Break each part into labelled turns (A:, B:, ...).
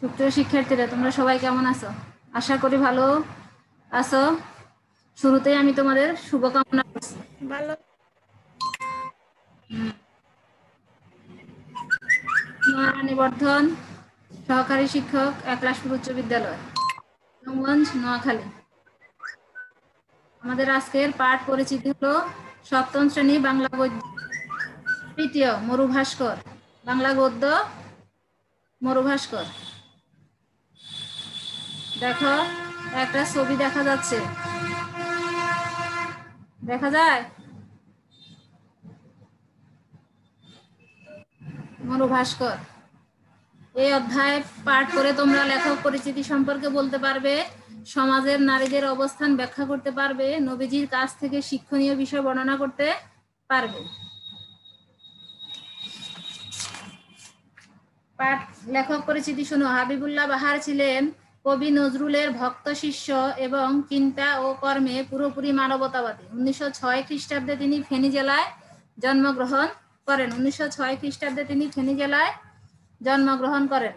A: সুপ্রিয় শিক্ষার্থীরা, তোমরা সবাই কেমন আছো? আশা করি ভালো আছো। শুরুতেই আমি তোমাদের শুভকামনা করছি।
B: ভালো।
A: নয়রানী বর্ধন, সহকারী শিক্ষক, একলাশপুর উচ্চ বিদ্যালয়, রংগঞ্জ, নোয়াখালী। আমাদের আজকের পাঠ পরিচিতি হলো সপ্তম শ্রেণী বাংলা গদ্য, তৃতীয় মরুভাস্কর, বাংলা গদ্য মরুভাস্কর। দেখো, একটা ছবি দেখা যাচ্ছে, দেখা যায়? মরুভাস্কর। এই অধ্যায় পাঠ করে তোমরা লেখক পরিচিতি সম্পর্কে বলতে পারবে, সমাজের নারীদের অবস্থান ব্যাখ্যা করতে পারবে, নবীজির কাছ থেকে শিক্ষণীয় বিষয় বর্ণনা করতে পারবে। পাঠ লেখক পরিচিতি শুনো। হাবিবুল্লাহ বাহার ছিলেন কবি নজরুলের ভক্ত শিষ্য এবং চিন্তা ও কর্মে পুরোপুরি মানবতাবাদী। 1906 খ্রিস্টাব্দে তিনি ফেনী জেলায় জন্মগ্রহণ করেন। 1906 খ্রিস্টাব্দে তিনি ফেনী জেলায় জন্মগ্রহণ করেন।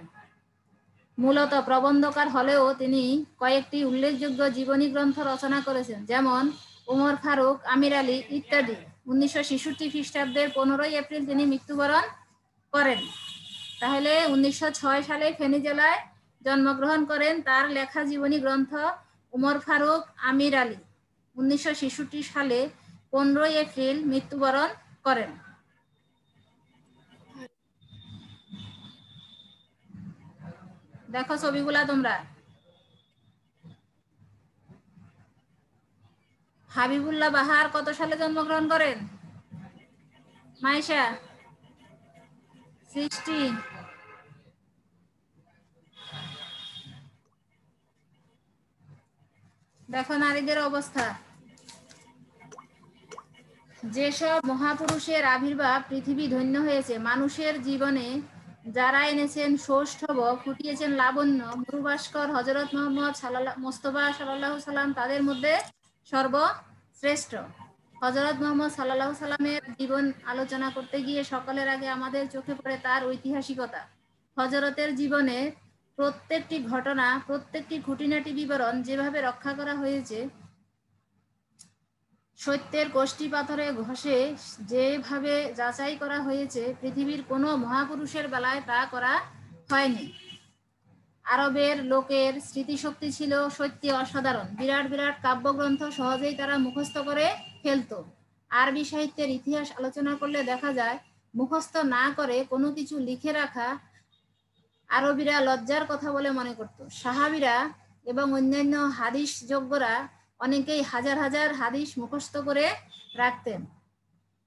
A: মূলত প্রবন্ধকার হলেও তিনি কয়েকটি উল্লেখযোগ্য জীবনী গ্রন্থ রচনা করেছেন, যেমন ওমর ফারুক, আমির আলী ইত্যাদি। 1966 খ্রিস্টাব্দের 15 এপ্রিল তিনি মৃত্যুবরণ করেন। তাহলে 1906 সালে ফেনী জেলায় জন্মগ্রহণ করেন। তার লেখা জীবনী গ্রন্থ ওমর ফারুক, আমির আলী। 1966 সালে 15 এপ্রিল মৃত্যুবরণ করেন। দেখো ছবিগুলা তোমরা। হাবিবুল্লাহ বাহার কত সালে জন্মগ্রহণ করেন? মাইশা 60। দেখো নারীদের অবস্থা। যেসব মহাপুরুষের আবির্ভাব পৃথিবী ধন্য হয়েছে, মানুষের জীবনে যারা এনেছেন সৌষ্ঠব, ফুটিয়েছেন লাবণ্য, মরুভাস্কর হযরত মুহাম্মদ মুস্তাফা সাল্লাল্লাহু সাল্লাম তাদের মধ্যে সর্বশ্রেষ্ঠ। হযরত মুহাম্মদ সাল্লাল্লাহু সাল্লামের জীবন আলোচনা করতে গিয়ে সকলের আগে আমাদের চোখে পড়ে তার ঐতিহাসিকতা। হযরতের জীবনে প্রত্যেকটি ঘটনা, প্রত্যেকটি খুঁটিনাটি বিবরণ যেভাবে রক্ষা করা হয়েছে, সত্যের কষ্টি পাথরে ঘষে যেভাবে যাচাই করা হয়েছে, পৃথিবীর কোনো মহাপুরুষের বেলায় তা করা হয়নি। আরবের লোকের স্মৃতিশক্তি ছিল সত্যি অসাধারণ। বিরাট বিরাট কাব্যগ্রন্থ সহজেই তারা মুখস্থ করে ফেলত। আরবি সাহিত্যের ইতিহাস আলোচনা করলে দেখা যায়, মুখস্থ না করে কোনো কিছু লিখে রাখা আরবিরা লজ্জার কথা বলে মনে করত। সাহাবীরা এবং অন্যান্য হাদিস যোগ্যরা অনেকেই হাজার হাজার হাদিস মুখস্থ করে রাখতেন।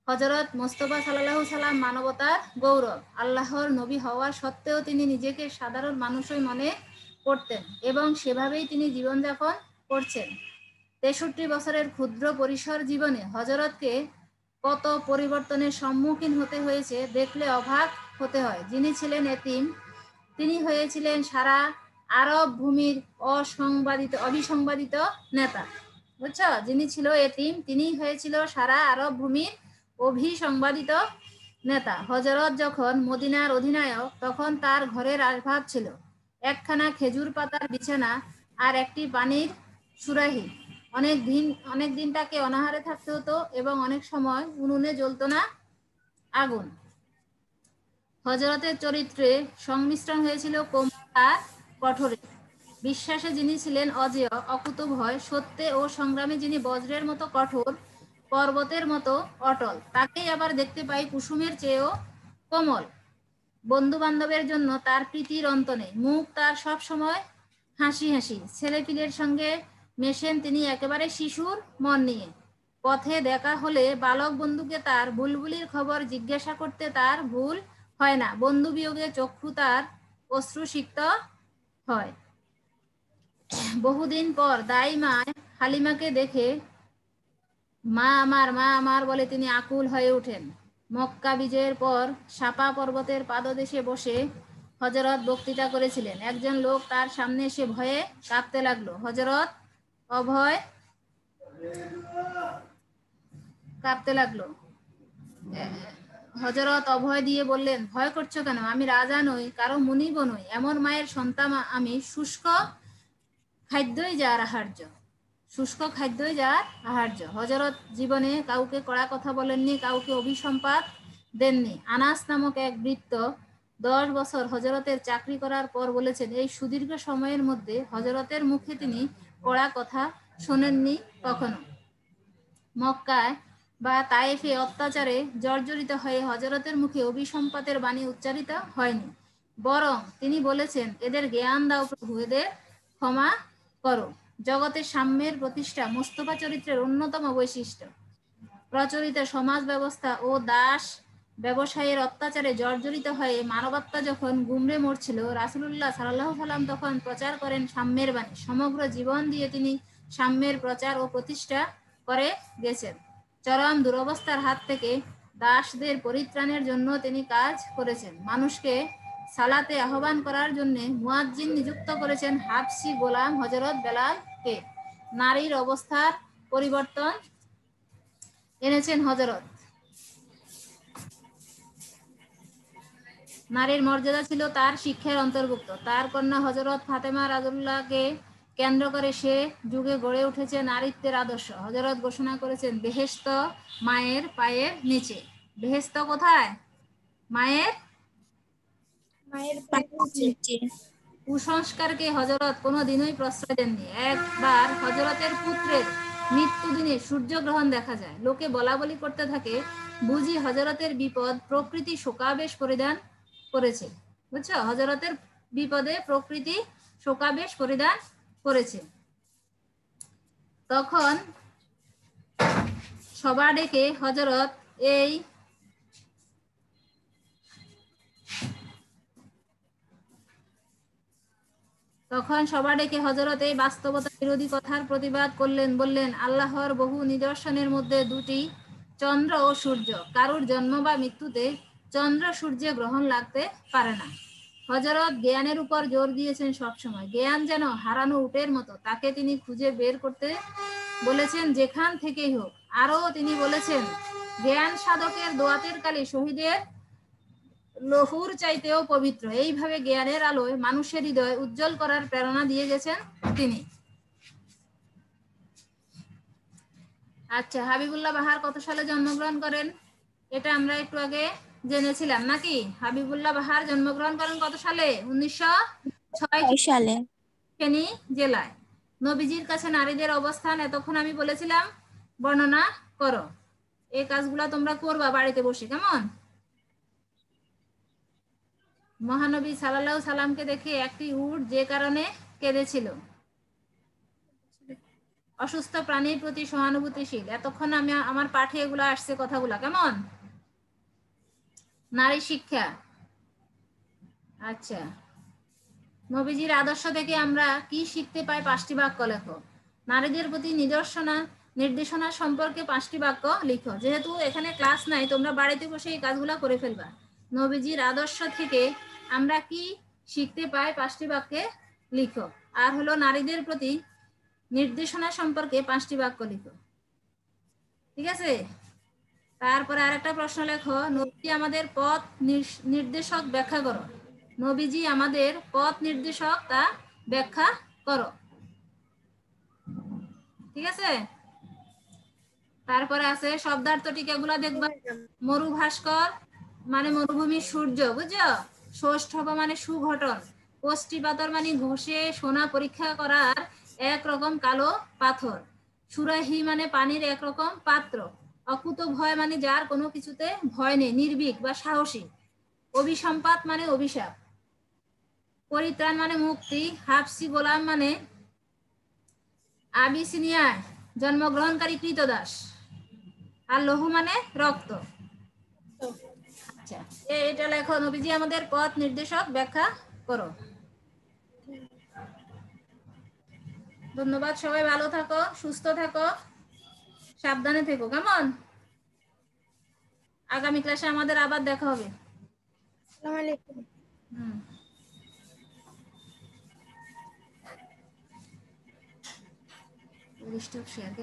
A: হযরত মুস্তাফা সাল্লাল্লাহু সাল্লাম মানবতার গৌরব। আল্লাহর নবী হওয়া সত্ত্বেও তিনি নিজেকে সাধারণ মানুষই মনে করতেন এবং সেভাবেই তিনি জীবনযাপন করছেন। 63 বছরের ক্ষুদ্র পরিসর জীবনে হযরতকে কত পরিবর্তনের সম্মুখীন হতে হয়েছে দেখলে অবাক হতে হয়। যিনি ছিলেন এতিম, তিনি হয়েছিলেন সারা আরব ভূমির অবিসংবাদিত নেতা। বুঝছো? যিনি ছিল এতিম, তিনি হয়েছিল সারা আরব ভূমির অভিসংবাদিত নেতা। হযরত যখন মদিনার অধিনায়ক, তখন তার ঘরের আসবাব ছিল একখানা খেজুর পাতার বিছানা আর একটি পানির সুরাহি। অনেক দিন তাকে অনাহারে থাকতে হতো এবং অনেক সময় উনুনে জ্বলত না আগুন। হযরতের চরিত্রে সংমিশ্রণ হয়েছিল কোমল আর কঠোরে। বিশ্বাসে যিনি ছিলেন অজেয়, অকুতোভয়, সত্যে ও সংগ্রামে যিনি বজ্রের মতো কঠোর, পর্বতের মতো অটল, তাকেই আবার দেখতে পাই কুসুমের চেয়েও কোমল। বন্ধু বান্ধবের জন্য তার প্রীতির অন্ত নেই। মুখ তার সব সময় হাসি হাসি। ছেলেপিলের সঙ্গে মেশেন তিনি একেবারে শিশুর মন নিয়ে। পথে দেখা হলে বালক বন্ধুকে তার বুলবুলির খবর জিজ্ঞাসা করতে তার ভুল হয় না। বন্ধু বিয়োগে চক্ষু তার অশ্রুসিক্ত হয়। বহুদিন পর দাই মায় হালিমাকে দেখে মা আমার বলে তিনি আকুল হয়ে ওঠেন। মক্কা বিজয়ের পর সাপা পর্বতের পাদদেশে বসে হযরত বক্তৃতা করেছিলেন। একজন লোক তার সামনে এসে ভয়ে কাঁপতে লাগলো। হযরত অভয় কাঁপতে লাগলো। হযরত অভয় দিয়ে বললেন, ভয় করছো কেন? আমি রাজা নই, কারো মুনিবও নই, এমন মায়ের সন্তান আমি। শুষ্ক খাদ্যই যার আহার্য, শুষ্ক খাদ্যই যার আহার্য। হযরত জীবনে কাউকে কড়া কথা বলেননি, কাউকে অভিসম্পাত দেননি। আনাস নামক এক ভৃত্য 10 বছর হযরতের চাকরি করার পর বলেছেন, এই সুদীর্ঘ সময়ের মধ্যে হযরতের মুখে তিনি কড়া কথা শোনেননি কখনো। মক্কায় বা তায়েফে অত্যাচারে জর্জরিত হয়ে হযরতের মুখে অভিসম্পাতের বাণী উচ্চারিত হয়নি, বরং তিনি বলেছেন, এদের জ্ঞান দাও প্রভু, এদের ক্ষমা করো। জগতে সাম্যের প্রতিষ্ঠা মোস্তফা চরিত্রের অন্যতম বৈশিষ্ট্য। প্রচলিত সমাজ ব্যবস্থা ও দাস ব্যবসায়ের অত্যাচারে জর্জরিত হয়ে মানবাত্মা যখন গুমড়ে মরছিল, রাসূলুল্লাহ সাল্লাল্লাহু আলাইহি সাল্লাম তখন প্রচার করেন সাম্যের বাণী। সমগ্র জীবন দিয়ে তিনি সাম্যের প্রচার ও প্রতিষ্ঠা করে গেছেন। চরম দুরবস্থার হাত থেকে দাসদের পরিত্রাণের জন্য তিনি কাজ করেছেন। মানুষকে সালাতে আহ্বান করার জন্য মুয়াজ্জিন নিযুক্ত করেছেন হাবশি গোলাম হযরত বেলালকে। নারীর অবস্থার পরিবর্তন এনেছেন হযরত। নারীর মর্যাদা ছিল তার শিক্ষার অন্তর্ভুক্ত। তার কন্যা হযরত ফাতেমা রাদিয়াল্লাহুকে কেন্দ্র করে সে যুগে গড়ে উঠেছে নারীত্বের আদর্শ। হযরত ঘোষণা করেছেন, বেহেশত মায়ের পায়ের নিচে। বেহেশত কোথায়? মায়ের
B: পায়ের নিচে।
A: কুসংস্কারকে হযরত কোনোদিনই প্রশ্রয় দেননি। একবার হযরতের পুত্রের মৃত্যুদিনে সূর্যগ্রহণ দেখা যায়। লোকে বলাবলি করতে থাকে, বুঝি হযরতের বিপদ প্রকৃতি শোকাবেশ পরিধান করেছে। বুঝছো, হযরতের বিপদে প্রকৃতি শোকাবেশ পরিধান করেছে। তখন সভা ডেকে হযরত এই বাস্তবতা বিরোধী কথার প্রতিবাদ করলেন। বললেন, আল্লাহর বহু নিদর্শনের মধ্যে দুটি চন্দ্র ও সূর্য। কারুর জন্ম বা মৃত্যুতে চন্দ্র সূর্যে গ্রহণ লাগতে পারে না। হযরত জ্ঞানের উপর জোর দিয়েছেন সবসময়। জ্ঞান যেন হারানো উটের মতো, তাকে তিনি খুঁজে বের করতে বলেছেন যেখান থেকেই হোক। আরও তিনি বলেছেন, জ্ঞান সাধকের দোয়াতের কালি শহীদের লহুর চাইতেও পবিত্র। এইভাবে জ্ঞানের আলোয় মানুষের হৃদয় উজ্জ্বল করার প্রেরণা দিয়ে গেছেন তিনি। আচ্ছা, হাবিবুল্লাহ বাহার কত সালে জন্মগ্রহণ করেন? এটা আমরা একটু আগে জেনেছিলাম নাকি? হাবিবুল্লাহ বাহার জন্মগ্রহণ করেন কত সালে? 1906
B: সালে।
A: ফেনী জেলায়। নবীজির কাছে নারীদের অবস্থান এতক্ষণ আমি বলেছিলাম, বর্ণনা করো। এই কাজগুলো তোমরা করবা বাড়িতে বসে, কেমন? মহানবী সাল্লাল্লাহু সাল্লামকে দেখে একটি উট যে কারণে কেঁদেছিল। অসুস্থ প্রাণীর প্রতি সহানুভূতিশীল। এতক্ষণ আমি আমার পাঠে এগুলো আসছে কথাগুলা, কেমন? নারী শিক্ষা। আচ্ছা, নবীজির আদর্শ থেকে আমরা কি শিখতে পাই? 5টি বাক্য লেখো। নারীদের প্রতি নির্দেশনা সম্পর্কে 5টি বাক্য লিখো। যেহেতু এখানে ক্লাস নাই, তোমরা বাড়িতে বসে এই কাজগুলো করে ফেলবা। নবীজির আদর্শ থেকে আমরা কি শিখতে পাই? 5টি বাক্যে লিখো। আর হলো নারীদের প্রতি নির্দেশনা সম্পর্কে 5টি বাক্য লিখো। ঠিক আছে? তারপরে আরেকটা প্রশ্ন লেখো, নবীজি আমাদের পথ নির্দেশক ব্যাখ্যা করো। নবীজি আমাদের পথ নির্দেশক তা ব্যাখ্যা করো। ঠিক আছে? তারপরে আছে শব্দার্থ টিকাগুলো দেখবা। মরু ভাস্কর মানে মরুভূমির সূর্য, বুঝছো? ষষ্ঠব মানে সুঘটন। কোষ্ঠীপাতর মানে ঘষে সোনা পরীক্ষা করার একরকম কালো পাথর। সুরাহি মানে পানির একরকম পাত্র। অকুত ভয় মানে যার কোনো কিছুতে ভয় নেই, নির্ভীক বা সাহসী। অভিসম্পাত মানে অভিশাপ। পরিত্রাণ মানে মুক্তি। হাবশি গোলাম মানে আবিসিনিয়ায় জন্মগ্রহণকারী কৃতদাস। আর লহু মানে রক্ত। আচ্ছা, এটা লেখো, নবীজি আমাদের পথ নির্দেশক ব্যাখ্যা করো। ধন্যবাদ। সবাই ভালো থাকো, সুস্থ থাকো, সাবধানে থেকো, কেমন? আগামী ক্লাসে আমাদের আবার দেখা হবে।
B: আসসালামু আলাইকুম।
A: Stop share.